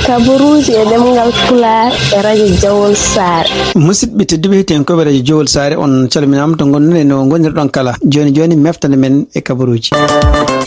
kaburuji e demngal Pulaar e radio Jawol Sare. musidɓe tedduɓe ten ko radio Jawol Sare on calminama to gonne no gonirɗon kala joni meftande men e kaburuji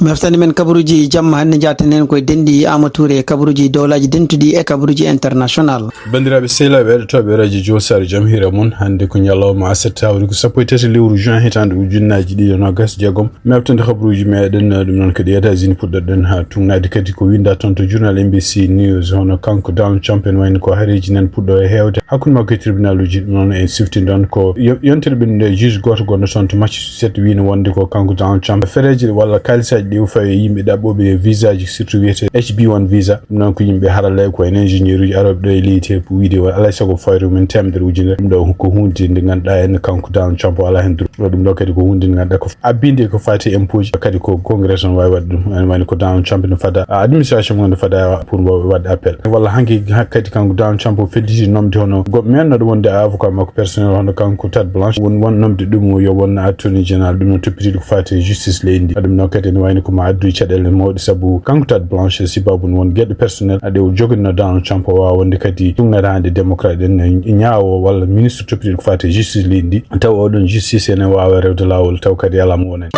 meftande men kaburuji jamma hande jaten koye dendi Amatoure e kaburuji dowlaji dentudi e kaburuji international. bandiraɓe sehlaɓe heɗotoɓe radio Jawol Sare jam hira mon hande ko ñalawma aset tawri ko 17 lewru juin hitande ujunnaji ɗiɗi nogas jeegom meftande kaburuji meɗen ɗum noon kadi États-Unis puɗɗoɗen ha tugnade kadi ko winda toon to journal NBC News hono kanko Donald Trump en wayno ko hareji nan puɗɗo e hewde hakkude makko e tribunal uji ɗum noon en siftindon ko yontere ɓe juge goto gonɗo toon to Massachusetts wino wonde ko kanko Donald Trump fereji walla kalisaji ɗi fawi yimɓe ɗaɓɓoɓe visa ji surtout wiyete HB1 visa ɗum noon ko yimɓe harale ko en ingénieur uji aroɓe ɗo e leydi pour wiide alay sago fayru men temedere ujunere ɗum ɗo ko hunde nde ganduɗa en kanko Donald Trump ala hen droit ɗum ɗo kadi ko hunde nde ganduɗa ko abbinde ko fati impôt kadi ko congrès on wawi wadde ɗum en wayno ko Donald Trump ne fada administration mo ne fada pour wadde appel walla hanki kadi kanko Donald Trump fedditi nomde hono goɗɗo mennoɗo wonde avocat makko personnel hono kanko Tad Blanche won nomde ɗum yo won attorney general ɗum noon toppitiɗo ko fati justice leydi ɗum noon kadi ne wayno ko ma addude caɗele mawɗe saabu kanko Tad Blanche sibabu won gueɗe personnel ade o joguino Donald Trump o wawa wonde kadi tugnade hande démocrate en ñaawo walla ministre toppitiɗo ko fati justice leydi taw oɗon justice ene wawa rewde lawol taw kadi alamo wonen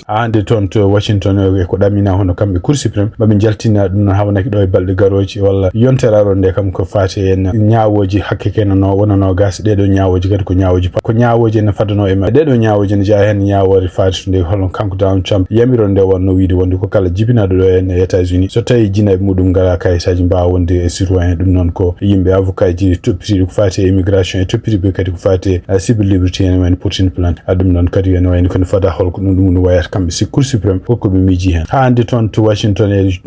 hande toon to Washington e ko ɗamina hono kamɓe Cour suprême maɓe jaltina ɗum noon hawanaki ɗo e balɗe garoji walla yontere aron nde kam ko fati en ñawoji hakke kenano wonano gas ɗeɗo ñawoji kadi ko ñawoji ene fadano e ma ɗeɗo ñawoji ne jeeya hen ñawore fati nde hono kanko Donald Trump yamiro nde wonno wiide wonde ko kala jibinaɗo ɗo en États-Unis so tawi jinaɓe muɗum ngala kayisaji mbawa wonde e citoyen ɗum noon ko yimɓe avocat ji toppitiɗo ko fati e immigration e toppitiɓe kadi ko fati civil liberty en wayno portin plan ɗum noon kadi ene wayno kono fada holko ɗum wayata kamɓe si Cour suprême ko ɓe miji hen hande toon to Washington e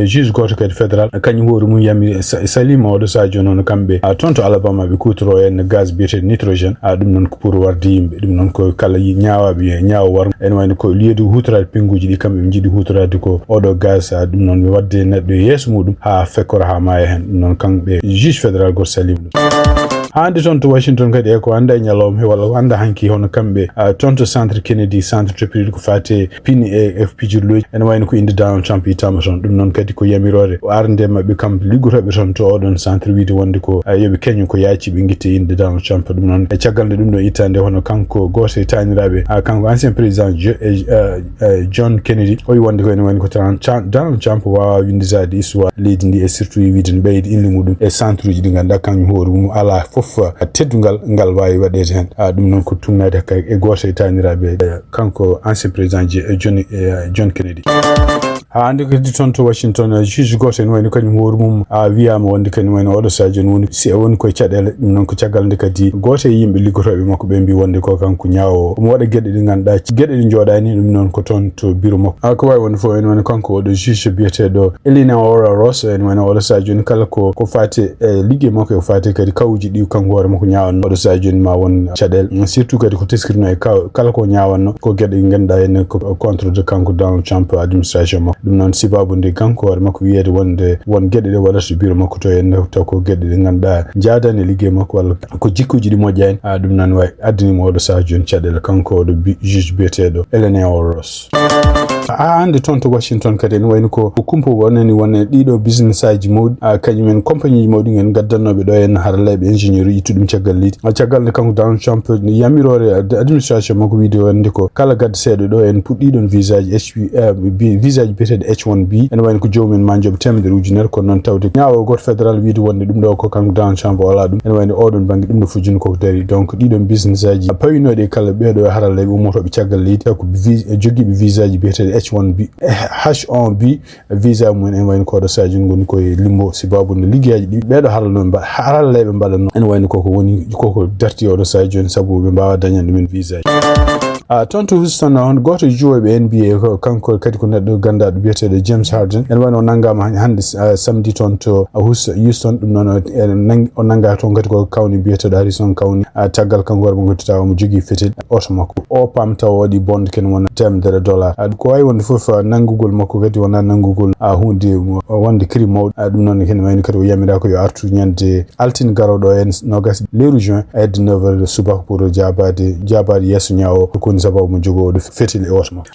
juge goto kadi fédéral kañum hoore mum yami salima oɗo sadio noon kamɓe toon to Alabama ɓe kutoro en gaz biyete nitrogène ɗum noon ko pour warde yimɓe ɗum noon ko kala ñawaɓe ñaawo war en wayno ko lieude hutorade pinguji ɗi kamɓe ɓe jiiɗi hutorade ko oɗo gaz ɗum noon ɓe wadde neɗɗo yeeso muɗum ha fekkora ha maya hen ɗum noon kamɓe juge fédéral goto salima ɗum hande toon to Washington kadi e ko anda e ñalawma walla anda hanki hono kamɓe toon to centre Kennedy centre toppitiɗo ko fate pini e pijirloji ene wayno ko inde Donald Trump yitama toon ɗum noon kadi ko yamirore o arde mabɓe kamɓe liggotoɓe toon to oɗon centre wiide wonde ko yoɓe keñu ko yaaci ɓe guitte inde Donald Trump ɗum noon e caggal nde ɗum ɗo ittande hono kanko goto e taniraɓe kanko ancien président John Kennedy o wi wonde ko ene wayno ko Donald Trump wawa winditade histoire leydi ndi e surtout wiide ne ɓeyde inde muɗum e centre uji ɗi ganduɗa kañum hoore mum ala foof teddugal ngal wawi waɗede hen ɗum noon ko tugnade e goto e taniraɓe kanko ancien président John Kennedy hande kadi toon to Washington juge goto en wayno kañum hoore mum wiyama wonde kañum wayno oɗo sadio woni si woni koye caɗele ɗum noon ko caggal nde kadi goto e yimɓe liggotoɓe makko ɓe mbi wonde ko kanko ñaawo omo waɗa gueɗe ɗi ganduɗa gueɗe ɗi jooɗani ɗum noon ko toon to bureau makko ko wawi wonde foof en wayno kanko oɗo juge biyeteɗo Eleanor Ross en wayno oɗo sadio kala ko fati ligguey makko e ko fati kadi kawuji ɗi kanko hoore makko ñawanno oɗo sadio ma won caɗele surtout kadi ko teskirino e kala ko ñawanno ko gueɗe ɗi ganduɗa en ko contre de kanko Donald Trump administration makko ɗum noon sibabu nde kanko hoore makko wiyede wonde won gueɗe ɗe waɗata bureau makko to en taw ko gueɗe ɗe ganduɗa jaadani ligguey makko walla ko jikkuji ɗi moƴƴani ɗum noon wawi addinimo oɗo sadio caɗele kanko oɗo juge biyeteɗo Eleanor Ross hande toon to Washington kadi ene wayno ko kumpo wonani wonne ɗiɗo business aji mawɗi kañumen compagnie ji mawɗi en gaddannoɓe ɗo en haraleɓe ingénieur uji ittuɗum caggal leydi caggal nde kanko Donald Trump yamirore administration makko wiide wonde ko kala gadda seeɗa ɗo en puɗɗiɗon visa ji visa ji biyeteɗe H1B ene wayno ko jomumen ma jooɓe temedere ujunere kono noon tawde ñaawo goto fédéral wiide wonde ɗum ɗo ko kanko Donald Trump wala ɗum ene wayno oɗon banggue ɗum ɗo fojjino koko dari donc ɗiɗon business aji pawinoɗe e kala ɓeeɗo haraleɓe ummotoɓe caggal leydi taw ko joguiɓe visa ji biyeteɗe H1B visa mumen en wayno koɗo sadio goni koye limbo sibabu nde liggueyaji ɗi ɓeeɗo haraleɓe mbaɗanno ene wayno koko darti oɗo sadio saabu ɓe mbawa dañan ɗumen visa ji toon to Houston on goto jowoɓe NBA kanko kadi ko neɗɗo gandaɗo biyeteɗo James Harden en wayno o nanggama hande samedi toon to Houston ɗum noon o nangga toon kadi ko kawni biyeteɗo Harrison kawni taggal kanko hoore mo gottita omo jogui fetel oto makko o pam taw waɗi bonde ken wona $10 ko wawi wonde foof nanggugol makko kadi wona nanggugol hunde wonde crime mawɗo ɗum noon hen wayno kadi o yamira ko yo artu ñande altine garoɗo en nogas lewru juin hedde 9h subaka pour jabade yesso ñawo koni sababu mo jogoɗo fetel e oto makko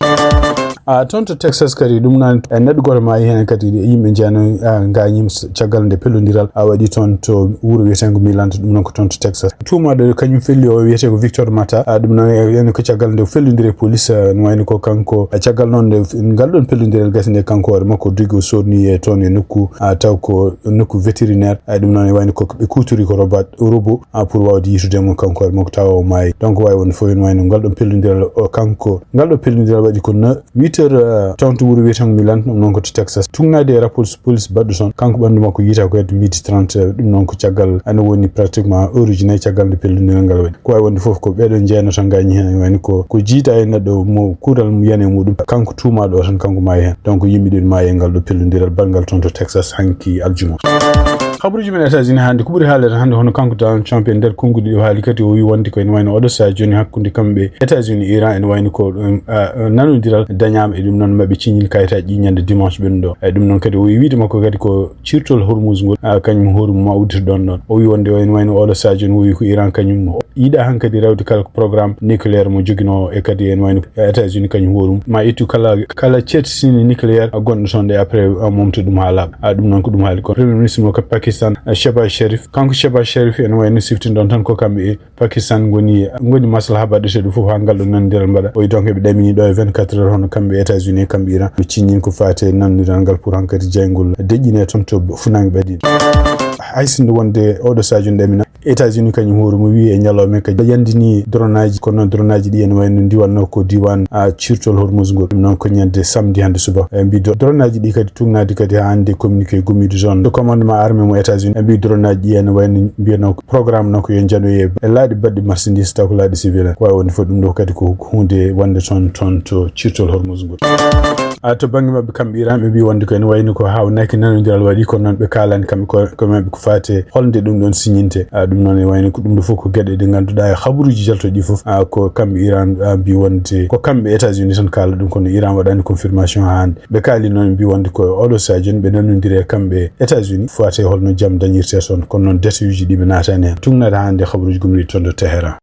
tonto Texas kadi dum nan neddo gol ma hen kadi yimbe jeno nganyim ciagal de pelondiral wadi tonto wuro wiyetengo Milan dum non ko tonto Texas tuma de kanyum felli o wiyetego Victor Mata dum non en ko ciagal de felondire police no wayni ko kanko ciagal non de galdon pelondiral gasne kanko war mako digo sonni ton nokku taw ko nokku vétérinaire dum non wayni ko be kuturi ko robo pour wawdi yitude mo kanko war mako taw may donc way won fo en wayno galdon pelondiral kanko galdo pelondiral wadi ko 8h tonto wuro wiyetengo Milan dum non ko to Texas tungnade rapport police baddo son kanko bandu makko yita ko ed midi 30 dum non ko ciagal ana woni pratiquement origine ciagal de pelondiral ngal wadi ko way wonde fof ko bedo jeeno tan gañi hen wayni ko jiita en do mo kural mu yane mudum kanko tuma do tan kanko may hen donc yimbi den may ngal do pelondiral bangal tonto Texas hanki aljuma khaburuji men États-Unis hande ko buri haalede hande hono kanko dan champion der kongudi o haali kati o wi wonde ko en wayno odo sa joni hakkunde kambe États-Unis Iran en wayni ko nanodiral dañama e dum non mabbe ciñil kayitaji ñande dimanche bendo e dum non kadi o wi wiide makko kadi ko cirtol Hormuz ngol kanyum horum ma udir don o wi wonde en wayno odo sa joni o wi ko Iran kanyum yida hankadi rawde kala programme nucléaire mo jogino e kadi en wayno États-Unis kanyum horum ma itu kala cetini nucléaire gondo sonde après momto dum haala dum non ko dum haali ko premier ministre mo ko Pakistan Shehbaz Sharif kanko Shehbaz Sharif en wayno siftin don tan ko kambe Pakistan ngoni maslaha badde do fof hangal do nandiral bada o donc be damini do 24 heures hono kambe États-Unis kambe Iran be cinnin ko faate nandiral gal pour hankadi jangol dejjine ton to funangi badi haysinde wonde odo sajun demina États-Unis kanyum horu mo wi e nyalome ka yandini dronaji kono dronaji di en wayno diwan ko diwan cirtol Hormuz ngol non ko nyande samedi hande suba mbi dronaji di kadi tungnadi kadi hande communiqué gomide zone de commandement armée mo États-Unis mbi dronaji en wayno mbiyano programme non ko yen janoye e laadi baddi marchandise taw ko laadi civil ko woni fo dum do kadi ko hunde wande ton to cirtol Hormuz ngol to bangi mabbe kambe Iran be bi wonde ko en wayno ko hawnaki nanodiral wadi ko non be kalani kambe ko mabbe ko faate holde dum don signinte dum non e wayno ko dum do foko gede de ganduda e khaburuji jalto di fof ko kambe Iran bi wonde ko kambe États-Unis tan kala dum ko no Iran wadani confirmation hande be kali non bi wonde ko odo sajin be nanodire kambe États-Unis faate holno jam dañirte son ko non detuyuji di be natane tungnade hande khaburuji gumri tondo Tehran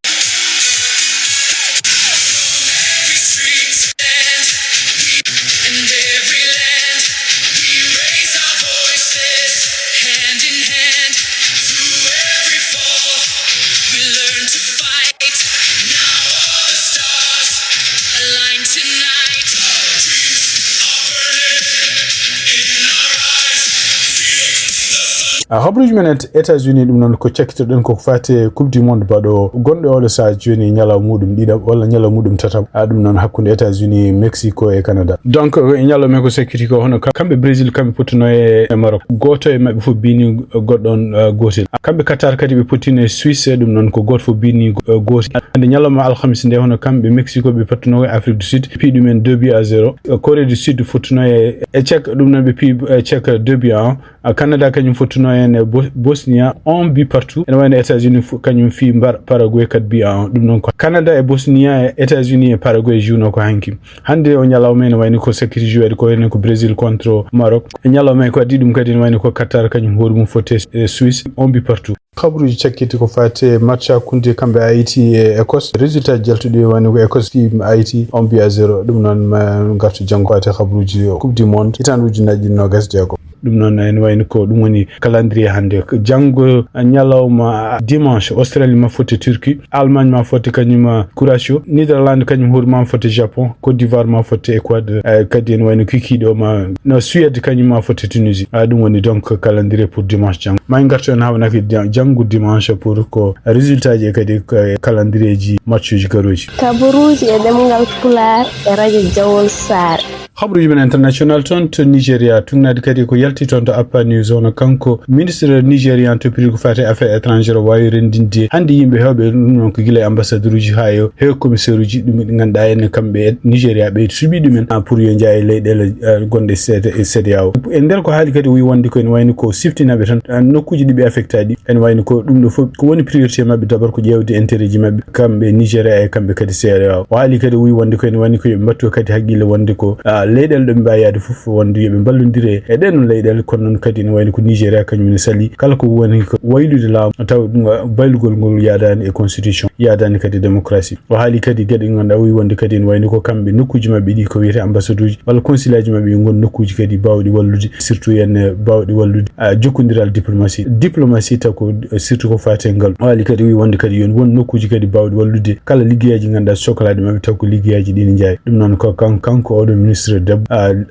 habruji men États-Unis dum non ko cekkitoden ko faate coupe du monde bado gondo ole sa joni nyala mudum dida wala nyala mudum tatam dum non hakkunde États-Unis Mexico e Canada donc nyala men ko sécurité ko hono kambe Brésil kambe potino e Maroc goto e mabbe fo bini goddon gotel kambe Qatar kadi be potino e Suisse dum non ko goto fo bini gotel ande nyala ma alkhamis nde hono kambe Mexico be potino e Afrique du Sud pi dum en 2-0 Corée du Sud potino e Tchèque dum non be pi Tchèque 2-1 Canada kanyum potino en Bosnia 1 partout en wayno États-Unis kanyum fi Paraguay 4 dum non ko Canada e Bosnia e États-Unis e Paraguay juno ko hanki hande o nyalawmen wayno ko sécurité joueur ko en ko Brésil contre Maroc nyalawmen ko adi dum kadi wayno ko Qatar kanyum horum fote Suisse 1 partout khabruji cakkiti ko faate matcha kunde kambe Haïti e Écosse résultat jaltude wayno ko Écosse fi Haïti 1-0 dum non gartu jango ate khabruji coupe du monde itanuji naji no gas jago dum non en wayno ko dum woni calendrier hande jango nyalawma dimanche Australie ma fote Turquie Allemagne ma fote kanyuma Croatie Netherlands kanyum hurma fote Japon Côte d'Ivoire ma fote Équateur kadi en wayno kikido ma no Suède kanyuma fote Tunisie dum woni donc calendrier pour dimanche jang ma ngarto en hawna ki jango dimanche pour ko résultat je kadi calendrier ji matchuji garoji kaburuji e demgal Pulaar e radio Jawol Sar khabruji men international ton to Nigeria tungnade kadi ko yalti ton to Appa News on kanko ministre nigérian to piri ko fate affaires étrangères wawi rendinde hande yimbe hewbe non ko gila ambassadeur uji hayo he commissaire uji dum nganda en kambe Nigeria be subi dum pour yo jaay leydel gonde CEDEAO en der ko haali kadi wi wonde ko en wayni ko siftinabe tan nokkuji dibe affectadi en wayni ko dum do ko woni priorité mabbe dabar ko jewde intérêt ji mabbe kambe Nigeria e kambe kadi CEDEAO haali kadi wi wonde ko en wayni ko batto kadi haggile wonde ko leyɗele ɗo mbayade fof wonde yoɓe ballodire e ɗen leyɗele kono noon kadi ne wayno ko Nigéria kañum sali kala ko woni ko waylude laamu taw ɗum baylugol ngol yaadani e constitution yaadani kadi démocratie o haali kadi gueɗe ɗe ganduɗa wi wonde kadi ne wayno ko kamɓe nokkuji mabɓe ɗi ko wiyete ambassade uji walla consulat ji mabɓe gon nokkuji kadi bawɗi wallude surtout yen bawɗi wallude jokkodiral diplomatie taw ko surtout ko fate ngal o haali kadi wi wonde kadi yon won nokkuji kadi bawɗi wallude kala liggueyaji ganduɗa sohlade mabɓe taw ko liggueyaji ɗi ne jeeya ɗum noon ko kanko oɗo ministre debbo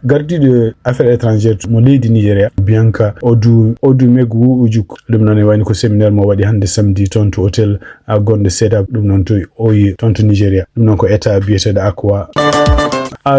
gardiɗo affaires étrangères mo leydi Nigéria Bianca Odumegwu Ojukwu ɗum noon e wayno ko séminaire mo waɗi hande samedi toon to hôtel gonɗo seeda ɗum noon to oyi toon to Nigéria ɗum noon ko état biyeteɗo Akwa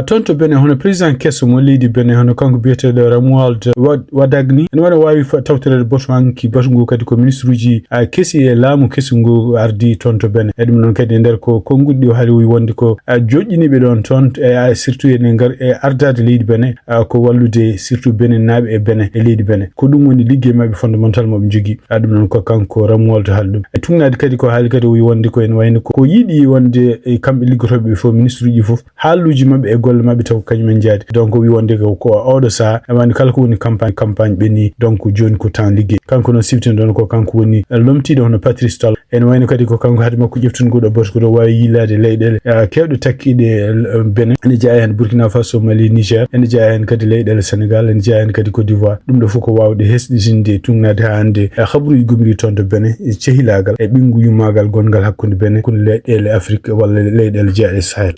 toon to Benin hono président kesso mo leydi Benin hono kanko biyeteɗo Romuald Wadagni ene waɗa wawi tawtorede bato hanki bato ngu kadi ko ministre uji keesi e laamu keesi ngu ardi toon to Benin e ɗum noon kadi e nder ko konnguɗi o haali wi wonde ko joƴƴiniɓe ɗon toon surtout ene ngar e ardade leydi Benin ko wallude surtout Benin naaɓe e Benin e leydi Benin ko ɗum woni ligguey mabɓe fondamental moɓe jogui ɗum noon ko kanko Romuald haali ɗum e tugnade kadi ko haali kadi o wi wonde ko ene wayno ko yiiɗi wonde kamɓe liggotoɓe fof ministre uji fof haaluji mabɓe e golle mabɓe taw kañumen jaadi donc wi wonde ko oɗo saha e wayno kala ko woni campagne ɓeni donc joni ko temps liggey kanko noon siftini ɗon ko kanko woni lomtiɗo hono Patrice Talon ene wayno kadi ko kanko haade makko ƴeftungoɗo bato ko ɗo wawi yilade leyɗele kewɗe takkiɗe Benin ene jeeya hen Burkina Faso Mali Niger ene jeeya hen kadi leyɗele Sénégal ene jeeya hen kadi Côte d'Ivoire ɗum ɗo fof ko wawde hesɗitinde tugnade ha hande habaruji gomri toon to Benin cehilagal e ɓingu yummagal gongal hakkude Benin kono leyɗele Afrique walla leyɗele jeeya e Sahel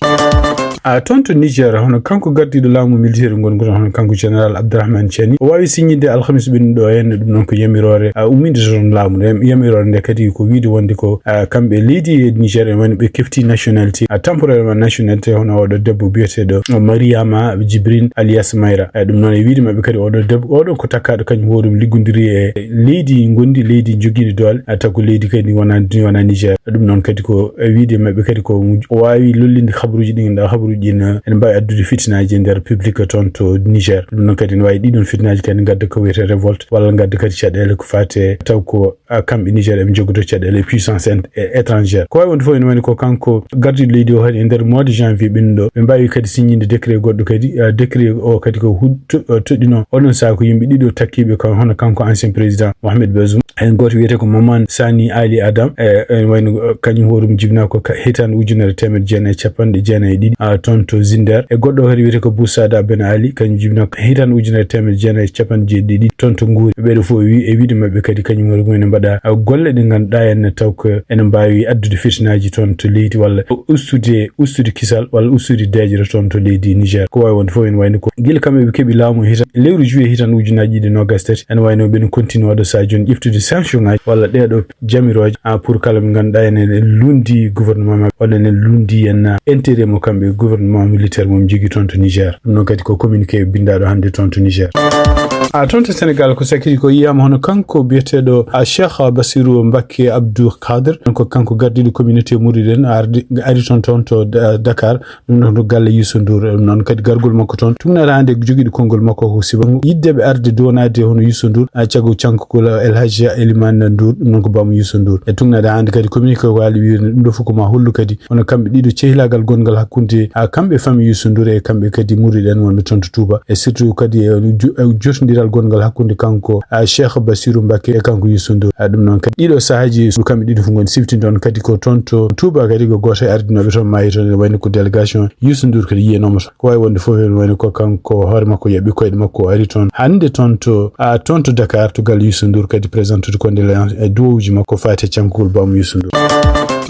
toon to Niger hono kanko gardiɗo laamu militaire gongoto hono kanko général Abdourahmane Tiani o wawi signide alhamis ɓenni ɗo henne ɗum noon ko yamirore umminde toon laamu yamirore nde kadi ko wiide wonde ko kamɓe leydi Niger en woni ɓe kefti nationalité temporairement nationalité hono oɗo debbo biyeteɗo Mariama Djibrine alias Mayra ɗum noon e wiide mabɓe kadi oɗo debbo oɗo ko takkaɗo kañum hoɗum liggodiri e leydi gondi leydi joguiɗo doole taw ko leydi kadi wona Niger ɗum noon kadi ko wiide mabɓe kadi ko wawi lollinde habaruji ɗi ganduɗa habaruji ene mbawi addude fitinaji e nder public toon to Niger ɗum noon kadi ne wawi ɗiɗon fitinaji kadi gadda ko wiyete révolte walla gadda kadi caɗele ko fate taw ko kamɓe Niger eɓe jogoto caɗele puissance étrangère ko wawi wonde fof ene woni ko kanko gardiɗo leydi o kadi e nder mois de janvier ɓenni ɗo ɓe mbawi kadi signinde décret goɗɗo kadi décret o kadi ko toɗɗino oɗon saaha ko yimɓe ɗiɗo takkiɓe hono kanko ancien président Mohamed Bazoum en goto wiyete ko Maman Sani Ali Adam en wayno kañum hoɗum jibina ko hitande ujunere temedde jeenayyi capanɗe jeenayyi e ɗiɗi toon to Zinder e goɗɗo kadi wiyete ko Boussada Ben Ali kañum jibina ko hitande ujunere temedde jeenayyi capanɗe jeeɗiɗi toon to Nguuri ɓeɗo fof e wiide mabɓe kadi kañum hoɗum ene mbaɗa golle ɗe ganduɗa en taw ko ene mbawi addude fitinaji toon to leydi walla ustude kisal walla ustude dejere toon to leydi Niger ko wawi wonde fof ene wayno ko guila kamɓe ɓe keeɓi laamu lewru juillet hitande ujunaji ɗiɗi nogas tati ene wayno ɓen continue waɗo sa joni ƴeftude sanction ngaji walla ɗeɗo jamiroje pour kala ɓe ganduɗa ene lundi gouvernement mabɓe walla ene lundi en intérêt mo kamɓe gouvernement militaire mom jogui toon to Niger ɗum noon kadi ko communiqué bindaɗo hande toon to Niger toon to Sénégal ko sakiri ko yiyama hono kanko biyeteɗo Cheikh Bassirou Mbacké Abdou Khadre ko kanko gardiɗo communauté mouride ari toon to Dakar ɗum noon to galle Youssou Ndour ɗum noon kadi gargol makko toon tugnata hande joguiɗo konngol makko ko siba yiddeɓe arde donade hono Youssou Ndour caggo cankugol El Hadji Elimane Ndour ɗum noon ko bamo Youssou Ndour e tugnade hande kadi communiqué ko waali wiide ɗum ɗo fof ko ma hollu kadi hono kamɓe ɗiɗo cehilagal gongal hakkude kamɓe famille Youssou Ndour e kamɓe kadi mouride en wonɓe toon to Touba e surtout kadi jotodiral gongal hakkude kanko Cheikh Bassirou Mbacké e kanko Youssou Ndour ɗum noon kadi ɗiɗo sahaji kamɓe ɗiɗo fof goni siftinde on kadi ko toon to Touba kadi ko goto e ardinoɓe toon maayi toon wayno ko délégation Youssou Ndour kadi yiyanoma toon ko wawi wonde fof en wayno ko kanko hoore makko yaɓi koyɗe makko ari toon hande toon to Dakar to galle Youssou Ndour kadi présentude condoléance e duwowuji makko fati cankugol bamo Youssou Ndour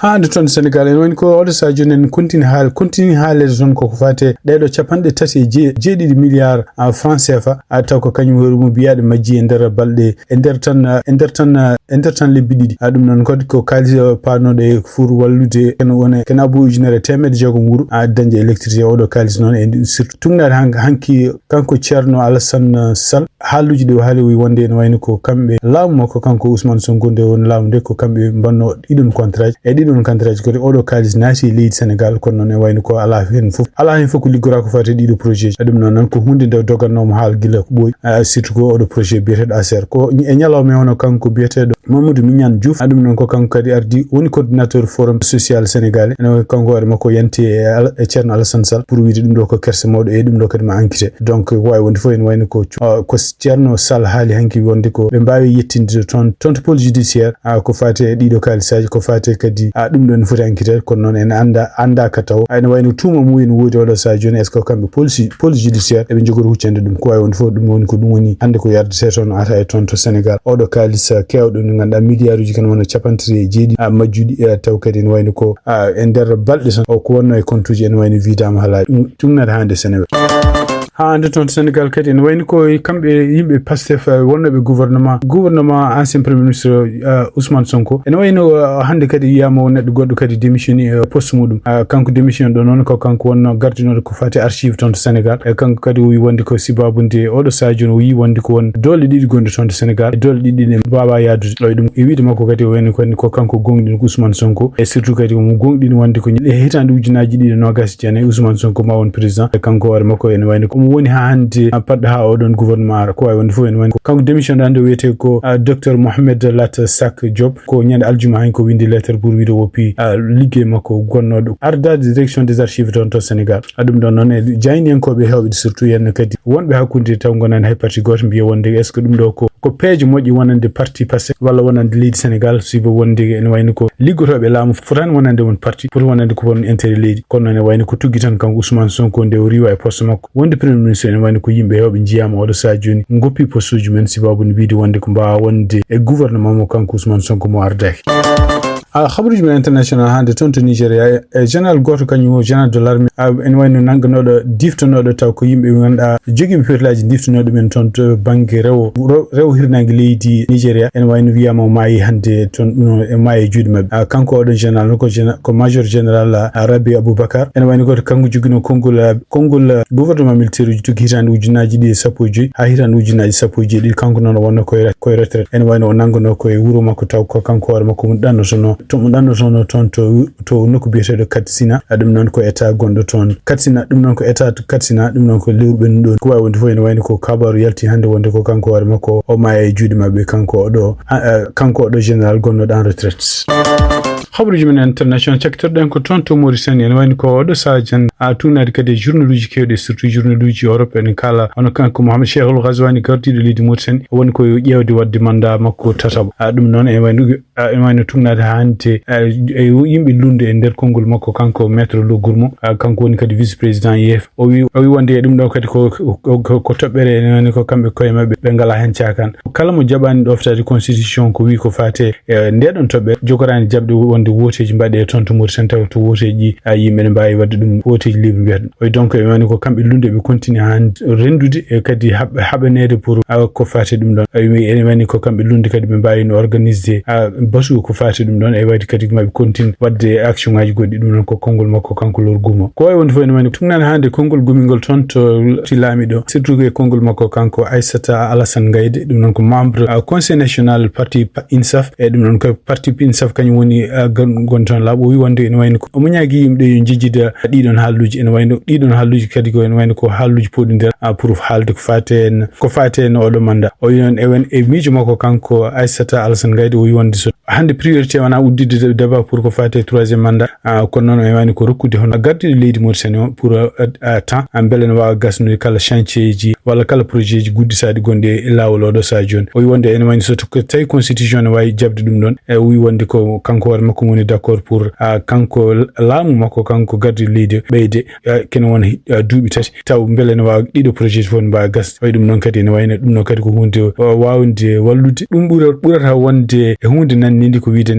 hande toon Sénégal en woni ko oɗo sa joni en continue haalede toon koko fate ɗeɗo capanɗe tati e jeeɗiɗi milliard franc CFA taw ko kañum horumo biyaɗe majji e nder balɗe e nder tan lebbi ɗiɗi ɗum noon kadi ko kalis panoɗo e pour wallude kena bo ujunere temedde jeegom wuuro dañde électricité oɗo kalis noon e surtout tugnade hanki kanko Ceerno Alassane Sall haaluji ɗi o haali wonde ene wayno ko kamɓe laamu makko kanko Ousmane Sonko nde woni laamu nde ko kamɓe mbanno ɗiɗon contrat e ɗiɗon contrat kadi oɗo kalis naati e leydi Sénégal kono noon e wayno ko ala hen fof ko liggora ko fate ɗiɗo projet ɗum noon ko hunde nde dogannoma haal gila ko ɓooyi surtout ko oɗo projet biyeteɗo ASER ko e ñalawma hono kanko biyeteɗo Mamadou Mignane Diouf adum non ko kanko kadi ardi woni coordinateur forum social sénégalais ene kanko wari makko yanti e Thierno Alassane Sall pour wiide dum do ko kerse mawdo e dum do kadi ma enquête donc way wonde fo en wayno ko Thierno Sall haali hanki wonde ko be mbaawi yettinde ton police judiciaire ko fati e dido kalisaji ko fati kadi dum do en foti enquête ko non en anda ka taw ene wayno tuma mu en wodi wala sa joni est ce que kambe police judiciaire e be jogor huccende dum ko way wonde fo dum woni ko dum woni hande ko yarde seton ata e ton to Sénégal odo kalisa kewdo no ganda milliards kan wona capantri jeedi majjudi taw kadi en wayno ko en der balde son o ko wonno e kontuji en wayno vidama hala tumnata hande Sénégal hande ton Sénégal kadi en wayno ko kambe yimbe Pastef wonnobe gouvernement ancien premier ministre Ousmane Sonko en wayno hande kadi yama neddo goddo kadi démissionné poste mudum kanko démission do non ko kanko wonno gardinodo ko fati archive ton Sénégal kanko kadi wi wonde ko sibabunde odo sadio wi wonde ko won dole didi gonde ton Sénégal dole didi ne baba yaadu doydum e wiide makko kadi wayno ko kanko gongdin Ousmane Sonko e surtout kadi mo gongdin wonde ko hitande ujunaaji didi no gasi jene Ousmane Sonko ma won président kanko war makko en wayno ko woni hande padda ha odon gouvernement ko way wonde fu en wayno kanko démission dande wiyete ko Dr Mohamed Lat Sak Diop ko nyande aljuma han ko windi lettre pour wiide wopi liggey makko gonnodo arda direction des archives ton to Sénégal adum don non e jayni en ko be hewbe surtout yen kadi wonbe hakkunde taw gonan hay parti goto biye wonde est ce que dum do ko peeje moji wonande parti passé walla wonande lead Sénégal sibo wonde en wayno ko liggotobe laamu fotan wonande won parti pour wonande ko won intérêt leedi kono ne wayno ko tuggi tan kanko Ousmane Sonko nde riwa e poste makko wonde premier ministre en wayno ko yimbe hewbe jiyama odo sa joni ngoppi postuji men sibabu ni wiide wonde ko mbaa wonde e gouvernement mo kanko Ousmane Sonko mo ardaki khabaruji men international hande ton to Nigeria general goto kanyu general de l'armée en wayno nanganodo diftonodo taw ko yimbe ganda jogi be perlaji diftonodo men ton to bangi rew hirnangi leydi Nigeria en wayno wiyama maayi hande ton e maayi juude mabbe kanko odo general ko major general Rabi Aboubakar en wayno goto kanko jogino kongol gouvernement militaire ju tugi hitande ujunaji di sapoji ha hitande ujunaji sapoji di kanko non wonno ko retraite en wayno nangano ko e wuro makko taw ko kanko war makko danno sono to mo danno sono ton to nokku biyetedo Katsina dum non ko état gondo ton Katsina dum non ko état Katsina dum non ko lewbe don ko way wonde fo en wayno ko kabaru yalti hande wonde ko kanko war makko o ma e juude mabbe kanko do general gonno dan retraite khabaruji men international cektorden ko ton to Mauritanie en wayno ko odo sajan tunade kadi journaluji kewde surtout journaluji Europe en kala on kanko Mohamed Cheikhul Ghazwani gardido leydi Mauritanie woni ko ƴewde wadde manda makko tatabo dum non en wayno tunade hande e yimbe lunde e der kongol makko kanko maître Lo Gourmo kanko woni kadi vice président IF o wi wonde dum do kadi ko tobbere en wayno ko kambe koye mabbe be ngala hen ciakan kala mo jabani doftade constitution ko wi ko fate ndedon tobbe jogorani jabde wonde woteji mbade ton to Mauritanie taw to woteji yimbe ne mbawi wadde dum woteji libre biat o donc e wayno ko kambe lunde be continue han rendude e kadi habanede pour ko fate dum don en wayno ko kambe lunde kadi be mbawi no organiser basu ko fate dum don e wadi kadi mabbe continue wadde action ngaji goddi dum non ko kongol makko kanko Lor Gumo ko way wonde fo en wayno tugnan hande kongol gumingol ton to tilamido surtout e kongol makko kanko Aissata Alassane Gaïde dum non ko membre conseil national parti INSAF e dum non ko parti INSAF kany woni gonton labo wi wonde en wayno o munyagi yimbe yo jijjida didon halluji en wayno didon halluji kadi ko en wayno ko halluji podindir pour halde ko faten o do manda o yon e mijo makko kanko Aissata Alassane Gaïde o wi wonde so hande priorité wana uddide débat pour ko fate 3e mandat ko non e wayno ko rokkude hono gardido leydi Mauritanie pour temps ambele no wa gasnude kala chantier ji wala kala projet ji guddisade gonde e lawol odo sa joni o wi wonde en wayno so to tay constitution way jabde dum don e wi wonde ko kanko war makko moni d'accord pour kanko laamu makko kanko gardi leydi beyde ken won duubi tati taw mbele no wa dido projet fon ba gas way dum non kadi ne wayno dum no kadi ko hunde waawde wallude dum burata wonde e hunde nannindi ko wiide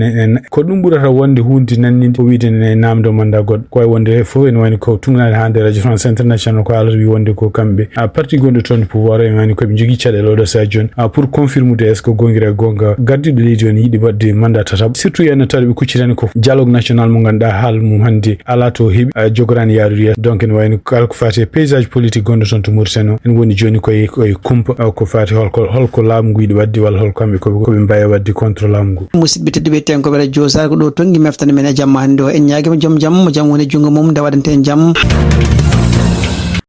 ko dum burata wonde hunde nannindi ko wiide ne namdo manda god ko wonde fo en wayno ko tungnade hande Radio France International ko ala wi wonde ko kambe parti gondo ton pouvoir en wayno ko be jogi cadel odo sa jon pour confirmer est ce que gongira gonga gardi leydi on yidi wadde mandat tatab surtout en tarbi kuccitani ko dialogue national mo ganda hal mum hande ala to hebi jogorani yaruya donc en wayno kala ko fati paysage politique gondo ton to Mauritanie en woni joni koy kumpa ko fati holko laamu guidi waddi wal holko kambe ko be mbaya waddi contre laamu musidbe teddi be ten ko bere josa ko do tongi meftane men e jamma hande o en nyaagi mo jam woni jungo mum da wadante en jam